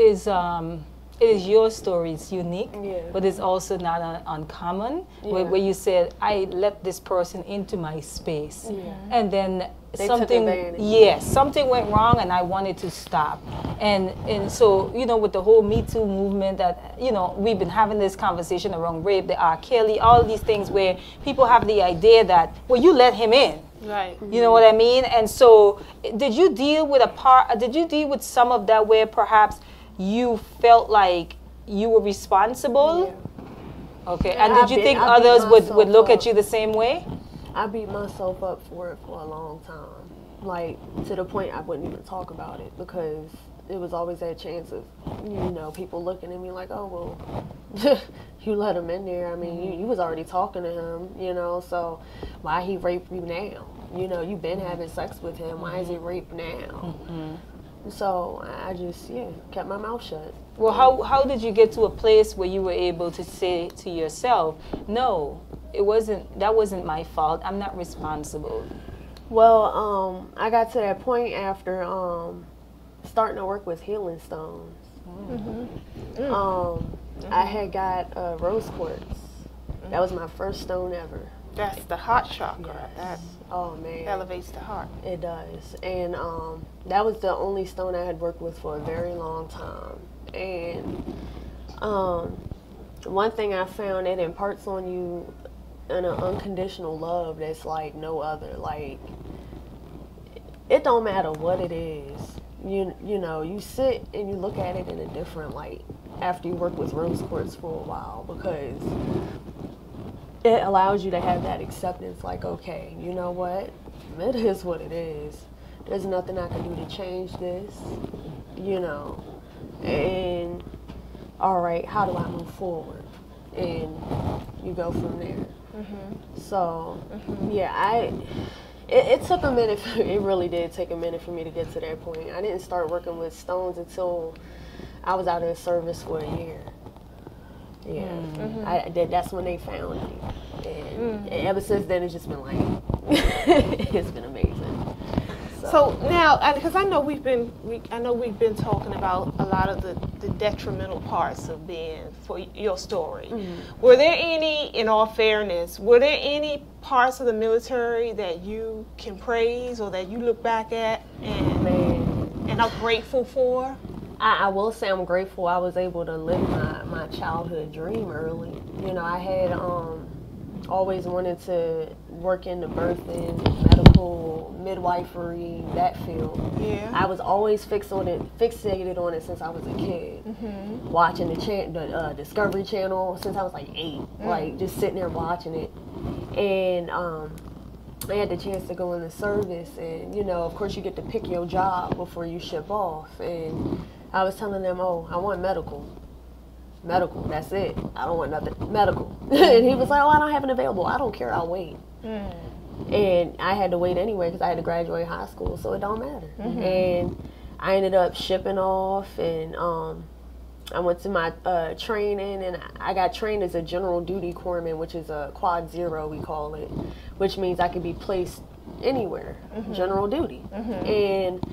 Speaker 2: your story, it's unique, but it's also not uncommon, where you said, I let this person into my space, and then something went wrong and I wanted to stop. And so, you know, with the whole Me Too movement that, you know, we've been having this conversation around rape, the R. Kelly, all these things where people have the idea that, well, you let him in.
Speaker 1: Right.
Speaker 2: You know what I mean? And so did you deal with some of that where perhaps you felt like you were responsible?
Speaker 3: Yeah.
Speaker 2: Okay.
Speaker 3: Yeah,
Speaker 2: And did you think others would look at you the same way?
Speaker 3: I beat myself up for it for a long time. Like, to the point I wouldn't even talk about it because it was always that chance of, you know, people looking at me like, oh, well, you let him in there. I mean, you was already talking to him, you know, so why he raped you now? You know, you've been having sex with him. Why is he raped now? So I just, kept my mouth shut.
Speaker 2: Well, how did you get to a place where you were able to say to yourself, no, that wasn't my fault, I'm not responsible?
Speaker 3: Well, I got to that point after starting to work with healing stones. I had got rose quartz. That was my first stone ever.
Speaker 1: That's the heart chakra.
Speaker 3: Yes.
Speaker 1: That elevates the heart.
Speaker 3: It does. And that was the only stone I had worked with for a very long time. And one thing I found, it imparts on you an unconditional love that's like no other. Like, it don't matter what it is. You know, you sit and you look at it in a different light after you work with rose quartz for a while, because it allows you to have that acceptance, like, okay, you know what? It is what it is. There's nothing I can do to change this, you know. And, all right, how do I move forward? And you go from there. So, yeah, it took a minute. It really did take a minute for me to get to that point. I didn't start working with stones until I was out of service for a year. Yeah, that's when they found me, and ever since then it's just been like it's been amazing.
Speaker 1: So now, because I know we've been talking about a lot of the detrimental parts of being for your story. Were there any, in all fairness, were there any parts of the military that you can praise or that you look back at and are grateful for?
Speaker 3: I will say I'm grateful I was able to live my childhood dream early. You know, I had always wanted to work in the birthing, medical, midwifery, that field.
Speaker 1: Yeah.
Speaker 3: I was always fixated on it since I was a kid. Watching the Discovery Channel since I was like 8. Like, just sitting there watching it. And I had the chance to go in the service, and, you know, of course you get to pick your job before you ship off. And I was telling them, oh, I want medical, that's it. I don't want nothing, medical. And he was like, oh, I don't have it available. I don't care, I'll wait. And I had to wait anyway because I had to graduate high school, so it don't matter. And I ended up shipping off, and I went to my training, and I got trained as a general duty corpsman, which is a quad 0, we call it, which means I could be placed anywhere, general duty. And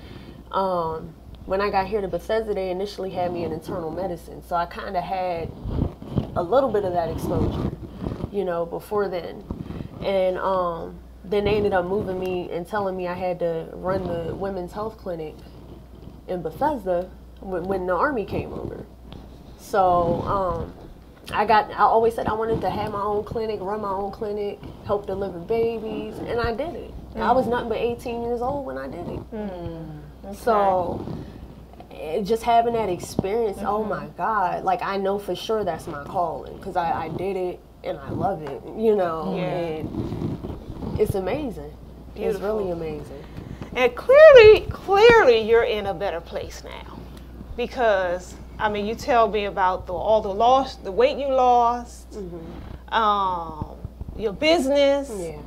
Speaker 3: when I got here to Bethesda, they initially had me in internal medicine, so I kind of had a little bit of that exposure, you know, before then. And then they ended up moving me and telling me I had to run the women's health clinic in Bethesda when the Army came over. So I always said I wanted to have my own clinic, run my own clinic, help deliver babies, and I did it. I was nothing but 18 years old when I did it. Okay. So just having that experience, oh my God, like, I know for sure that's my calling, because I did it and I love it, you know, and it's amazing. Beautiful. It's really amazing.
Speaker 1: And clearly you're in a better place now, because I mean, you tell me about all the loss, the weight you lost, your business. Yeah.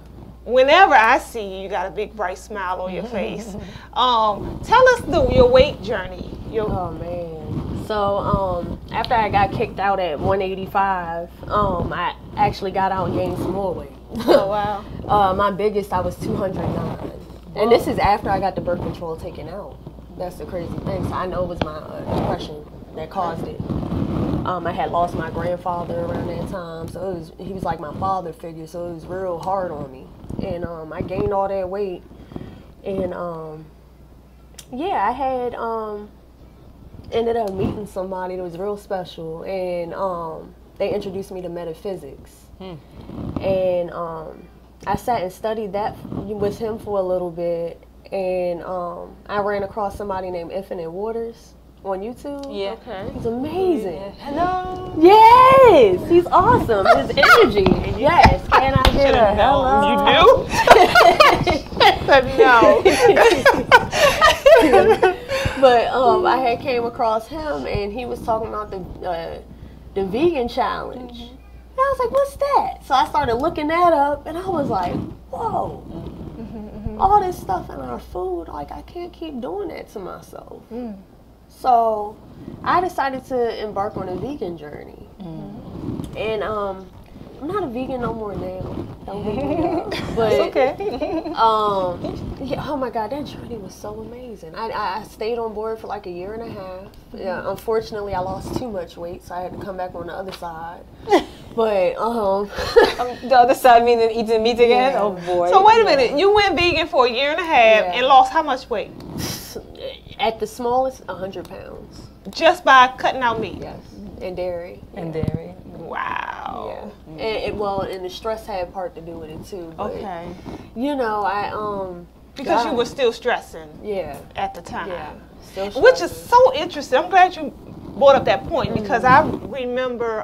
Speaker 1: Whenever I see you, you got a big bright smile on your face. Tell us your weight journey.
Speaker 3: Oh man. So after I got kicked out at 185, I actually got out and gained some more weight.
Speaker 1: Oh wow.
Speaker 3: My biggest, I was 209. And this is after I got the birth control taken out. That's the crazy thing. So I know it was my depression that caused it. I had lost my grandfather around that time, so he was like my father figure, so it was real hard on me. And I gained all that weight, and I had ended up meeting somebody that was real special, and they introduced me to metaphysics. And I sat and studied that with him for a little bit, and I ran across somebody named Infinite Waters on YouTube.
Speaker 2: Yeah.
Speaker 1: Okay.
Speaker 3: He's amazing.
Speaker 2: Yeah. Hello.
Speaker 3: Yes, he's awesome. His energy. Yes. Can I get a hello?
Speaker 1: You do? No.
Speaker 3: But I had came across him, and he was talking about the vegan challenge. And I was like, what's that? So I started looking that up, and I was like, whoa. all this stuff in our food. Like, I can't keep doing that to myself. So I decided to embark on a vegan journey. And I'm not a vegan no more now. Don't beat me up. But
Speaker 2: It's okay.
Speaker 3: yeah, oh my God, that journey was so amazing. I stayed on board for like a year and a half. Yeah, unfortunately, I lost too much weight, so I had to come back on the other side. But
Speaker 2: The other side meaning eating meat again?
Speaker 3: Yeah.
Speaker 2: Oh boy.
Speaker 1: So wait a minute, you went vegan for a year and a half
Speaker 3: Yeah.
Speaker 1: and lost how much weight?
Speaker 3: at the smallest, 100 pounds.
Speaker 1: Just by cutting out meat?
Speaker 3: Yes, and dairy.
Speaker 2: And dairy.
Speaker 1: Wow.
Speaker 3: Yeah. And the stress had part to do with it too. But,
Speaker 1: Okay.
Speaker 3: you know,
Speaker 1: Because you
Speaker 3: God.
Speaker 1: were still stressing
Speaker 3: Yeah.
Speaker 1: at the time.
Speaker 3: Yeah. Still
Speaker 1: Which is
Speaker 3: stressing.
Speaker 1: so interesting. I'm glad you brought up that point because I remember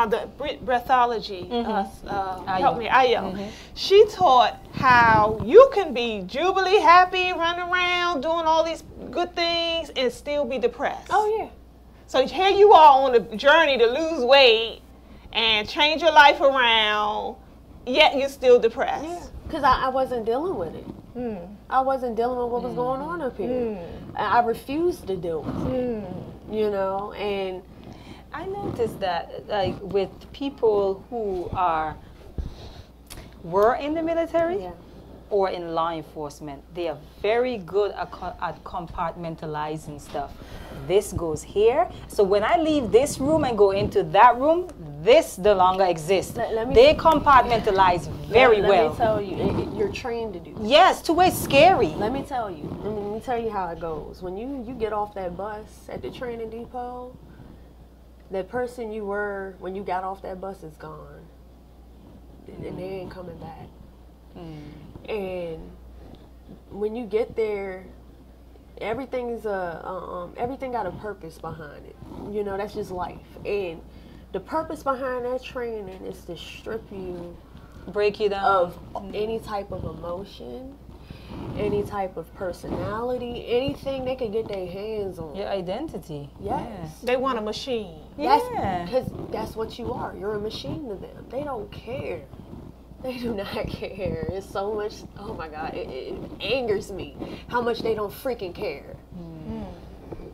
Speaker 1: the breathology, help me, Ayo. She taught how you can be jubilee, happy, running around, doing all these good things and still be depressed.
Speaker 3: Oh yeah.
Speaker 1: So here you are on the journey to lose weight and change your life around, yet you're still depressed.
Speaker 3: Yeah. Because I wasn't dealing with it. I wasn't dealing with what was going on up here. I refused to deal with it. You know, and
Speaker 2: I noticed that, like, with people who were in the military
Speaker 3: yeah.
Speaker 2: or in law enforcement, they are very good at compartmentalizing stuff. This goes here. So when I leave this room and go into that room, this no longer exists.
Speaker 3: Let me-
Speaker 2: They compartmentalize very well.
Speaker 3: Let me tell you, you're trained to do that.
Speaker 2: Yes, to way scary.
Speaker 3: Let me tell you. Let me tell you how it goes. When you get off that bus at the training depot, that person you were when you got off that bus is gone, and they ain't coming back. And when you get there, everything is everything got a purpose behind it. You know, that's just life. And the purpose behind that training is to strip you
Speaker 2: Break you down.
Speaker 3: of any type of emotion, any type of personality, anything they could get their hands on.
Speaker 2: Your identity.
Speaker 3: Yes.
Speaker 1: They want a machine.
Speaker 2: Yeah.
Speaker 3: Because that's what you are. You're a machine to them. They don't care. They do not care. It's so much, oh my God, it angers me how much they don't freaking care.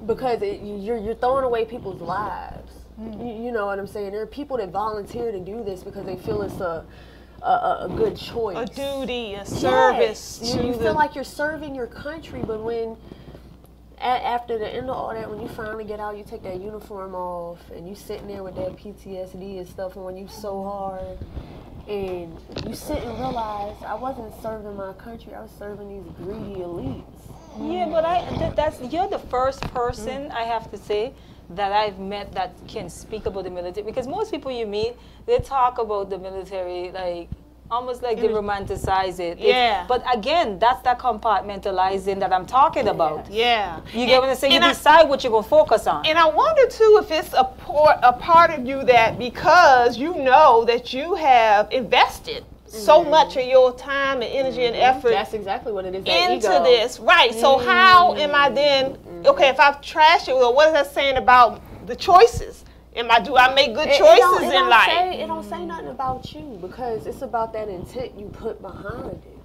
Speaker 3: Because you're throwing away people's lives. You know what I'm saying? There are people that volunteer to do this because they feel it's a good choice.
Speaker 1: A duty, a service.
Speaker 3: Yes.
Speaker 1: to
Speaker 3: You
Speaker 1: the-
Speaker 3: feel like you're serving your country, but when after the end of all that, when you finally get out, you take that uniform off, and you sitting there with that PTSD and stuff on you so hard, and you sit and realize I wasn't serving my country, I was serving these greedy elites.
Speaker 2: Yeah, but you're the first person, I have to say, that I've met that can speak about the military. Because most people you meet, they talk about the military like almost like they romanticize it.
Speaker 1: Yeah.
Speaker 2: But again, that's that compartmentalizing that I'm talking about.
Speaker 1: Yeah.
Speaker 2: You get what I'm saying? You
Speaker 1: and I-
Speaker 2: decide what you're going to focus on.
Speaker 1: And I wonder too if it's a part of you that because you know that you have invested so much of your time and energy and effort
Speaker 3: That's exactly what it is. That
Speaker 1: into
Speaker 3: ego.
Speaker 1: this, right? So how am I then? Okay, if I've trashed it, well, what is that saying about the choices? Do I make good
Speaker 3: It
Speaker 1: choices
Speaker 3: don't- it
Speaker 1: in
Speaker 3: don't
Speaker 1: life?
Speaker 3: It don't say nothing about you because it's about that intent you put behind it.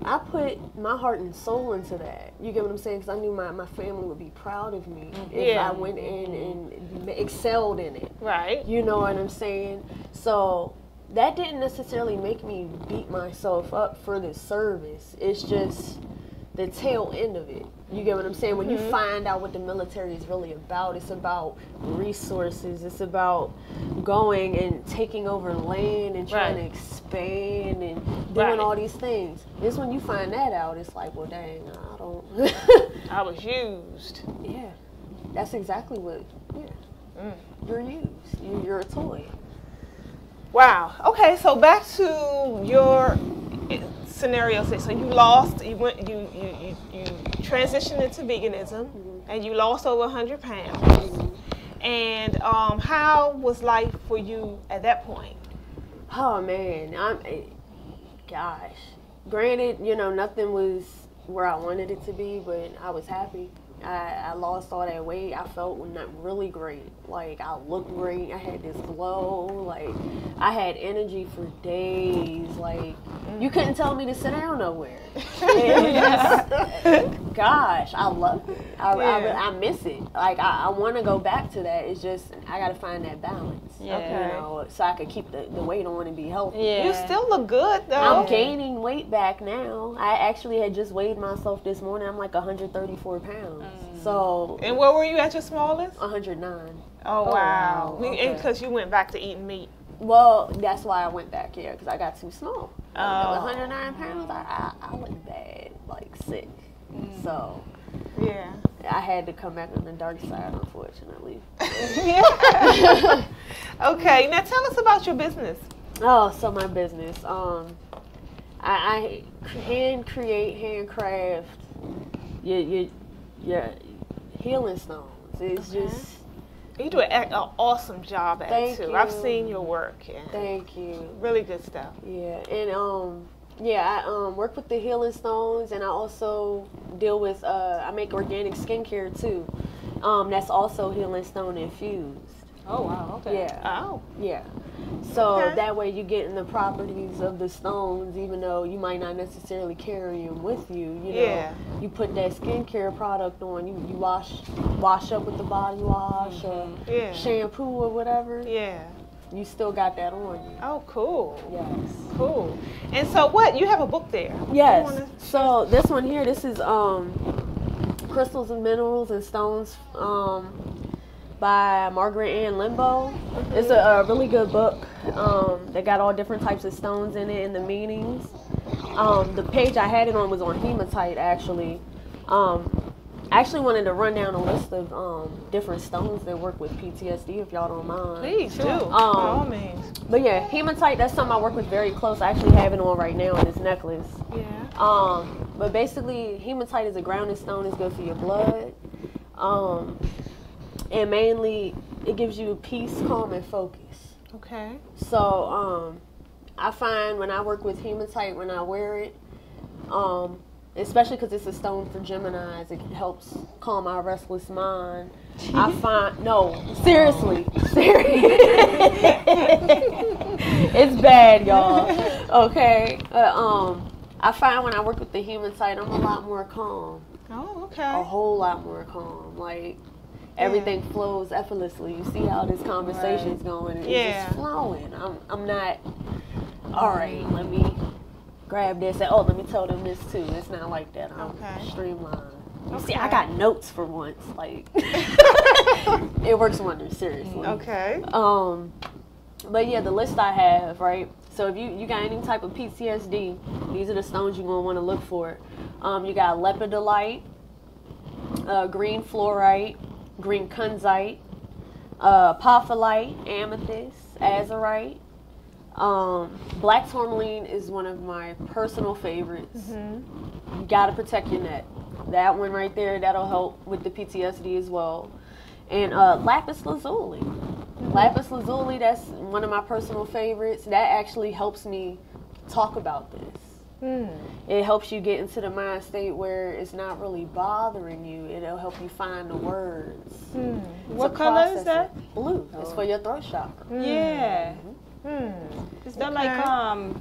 Speaker 3: I put my heart and soul into that. You get what I'm saying? Because I knew my family would be proud of me if
Speaker 1: Yeah.
Speaker 3: I went in and excelled in it.
Speaker 1: Right.
Speaker 3: You know what I'm saying? So that didn't necessarily make me beat myself up for the service. It's just the tail end of it. You get what I'm saying? When you find out what the military is really about, it's about resources. It's about going and taking over land and trying to expand and doing all these things. It's when you find that out, it's like, well, dang, I don't.
Speaker 1: I was used.
Speaker 3: Yeah, that's exactly what. Yeah, you're used. You're a toy.
Speaker 1: Wow. Okay, so back to your scenario. So you lost. You transitioned into veganism, and you lost over 100 pounds. And how was life for you at that point?
Speaker 3: Oh man, gosh. Granted, you know, nothing was where I wanted it to be, but I was happy. I lost all that weight. I felt really great. Like, I looked great. I had this glow. Like, I had energy for days. Like, you couldn't tell me to sit down nowhere. Gosh, I love it. I miss it. Like, I want to go back to that. It's just, I got to find that balance.
Speaker 2: Yeah.
Speaker 3: You know, so I could keep the weight on and be healthy.
Speaker 2: Yeah.
Speaker 1: You still look good, though.
Speaker 3: I'm gaining weight back now. I actually had just weighed myself this morning. I'm like 134 pounds. So.
Speaker 1: And where were you at your smallest?
Speaker 3: 109.
Speaker 1: Oh, wow.
Speaker 3: Okay.
Speaker 1: Because you went back to eating meat.
Speaker 3: Well, that's why I went back here, because I got too small.
Speaker 1: Oh.
Speaker 3: 109 pounds, I went bad, like sick. So,
Speaker 1: Yeah.
Speaker 3: I had to come back on the dark side, unfortunately.
Speaker 1: Yeah. Okay, now tell us about your business.
Speaker 3: Oh, so my business. I handcraft your healing stones. It's just.
Speaker 1: You do an awesome job at it, too.
Speaker 3: Thank
Speaker 1: I've
Speaker 3: you.
Speaker 1: seen your work. And
Speaker 3: Thank you.
Speaker 1: really good stuff.
Speaker 3: Yeah, and I work with the healing stones, and I also deal with I make organic skincare too. That's also healing stone infused.
Speaker 2: Oh, wow. Okay.
Speaker 3: Yeah.
Speaker 1: Oh.
Speaker 3: Yeah. So
Speaker 1: Okay.
Speaker 3: that way you get in the properties of the stones, even though you might not necessarily carry them with you. You know,
Speaker 1: Yeah.
Speaker 3: you put that skincare product on. You wash up with the body wash or
Speaker 1: Yeah.
Speaker 3: shampoo or whatever.
Speaker 1: Yeah.
Speaker 3: You still got that on you.
Speaker 1: Oh, cool.
Speaker 3: Yes.
Speaker 1: Cool. And so what? You have a book there.
Speaker 3: Yes.
Speaker 1: You wanna-
Speaker 3: So this one here, this is Crystals and Minerals and Stones by Margaret Ann Limbo. It's a really good book. They got all different types of stones in it and the meanings. The page I had it on was on hematite, actually. I actually wanted to run down a list of different stones that work with PTSD, if y'all don't mind.
Speaker 1: Please do. By all means.
Speaker 3: But yeah, hematite, that's something I work with very close. I actually have it on right now in this necklace.
Speaker 1: Yeah.
Speaker 3: But basically, hematite is a grounding stone. It's good for your blood. And mainly, it gives you peace, calm, and focus.
Speaker 1: Okay.
Speaker 3: So, I find when I work with hematite, when I wear it, especially because it's a stone for Geminis, it helps calm our restless mind. I find, no, seriously, it's bad, y'all. Okay, I find when I work with the hematite, I'm a lot more calm.
Speaker 1: Oh, okay.
Speaker 3: A whole lot more calm. Like, everything flows effortlessly. You see how this conversation's going. It's just flowing. I'm not, all right, let me grab this and, oh, let me tell them this too. It's not like that. I'm streamlined. You see, I got notes for once. Like, it works wonders, seriously.
Speaker 1: Okay.
Speaker 3: But yeah, the list I have, right? So if you got any type of PTSD, these are the stones you're going to want to look for. You got lepidolite, green fluorite, green kunzite, apophyllite, amethyst, azurite. Black tourmaline is one of my personal favorites. You gotta protect your neck. That one right there, that'll help with the PTSD as well. And lapis lazuli. Lapis lazuli, that's one of my personal favorites. That actually helps me talk about this. It helps you get into the mind state where it's not really bothering you. It'll help you find the words.
Speaker 2: What color is that?
Speaker 3: Blue. It's for your throat chakra.
Speaker 2: Yeah. Is that like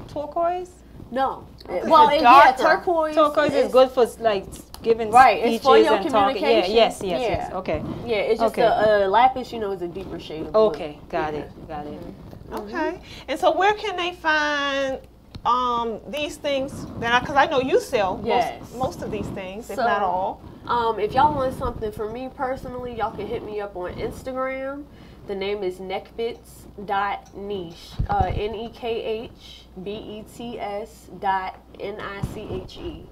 Speaker 2: turquoise?
Speaker 3: No. Well, yeah, turquoise.
Speaker 2: Turquoise is good for like giving
Speaker 3: it's for your
Speaker 2: and talking. Yeah,
Speaker 3: communication.
Speaker 2: yes. Okay.
Speaker 3: Yeah, it's just a lapis, you know, is a deeper shade of blue.
Speaker 2: Okay, got it.
Speaker 1: Okay. And so where can they find these things that because I know you sell most of these things, if not all.
Speaker 3: If y'all want something from me personally, y'all can hit me up on Instagram. The name is nekhbets.niche. NEKHBETS.NICHE.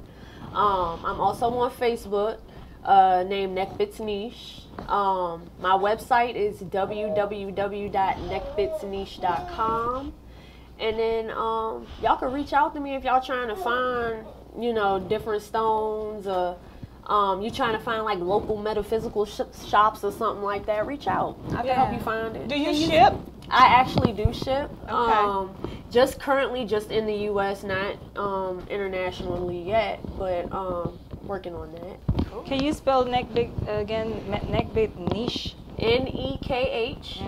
Speaker 3: I'm also on Facebook, named Nekhbets Niche. My website is www.nekhbetsniche.com. And then y'all can reach out to me if y'all trying to find, you know, different stones or you trying to find like local metaphysical shops or something like that. Reach out. I can help you find it.
Speaker 1: Do you ship?
Speaker 3: I actually do ship.
Speaker 1: Okay.
Speaker 3: Just currently just in the U.S., not internationally yet, but working on that.
Speaker 2: Cool. Can you spell Nekhbet again? Nekhbet Niche.
Speaker 3: NEKHBETS.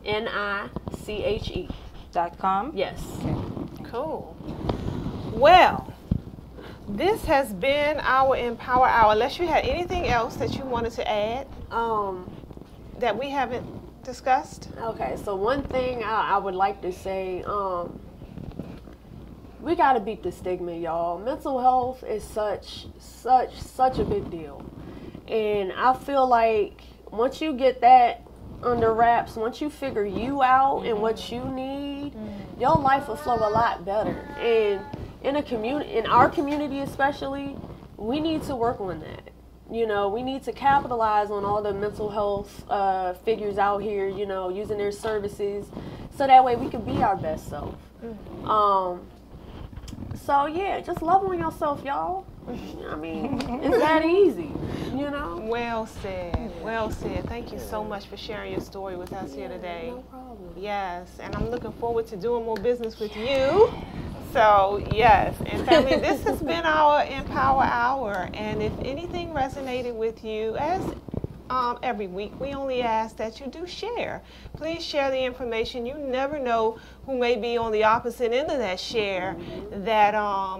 Speaker 3: NICHE.com. Yes.
Speaker 1: Cool. Well, this has been our Empower Hour. Unless you had anything else that you wanted to add that we haven't discussed.
Speaker 3: Okay, so one thing I would like to say, we got to beat the stigma, y'all. Mental health is such a big deal. And I feel like once you get that under wraps, once you figure you out and what you need, your life will flow a lot better. And in our community especially, we need to work on that. You know, we need to capitalize on all the mental health figures out here, you know, using their services, so that way we can be our best self. So yeah, just love on yourself, y'all. I mean, it's that easy, you know?
Speaker 1: Well said. Well said. Thank you so much for sharing your story with us here today.
Speaker 3: No problem.
Speaker 1: Yes, and I'm looking forward to doing more business with you. So, yes, and family, this has been our Empower Hour, and if anything resonated with you, as every week, we only ask that you do share. Please share the information. You never know who may be on the opposite end of that share that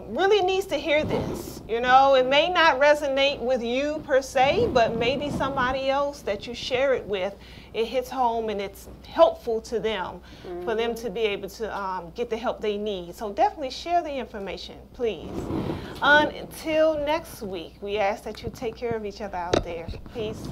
Speaker 1: really needs to hear this. You know, it may not resonate with you per se, but maybe somebody else that you share it with, it hits home and it's helpful to them, for them to be able to get the help they need. So definitely share the information, please. Until next week, we ask that you take care of each other out there. Peace.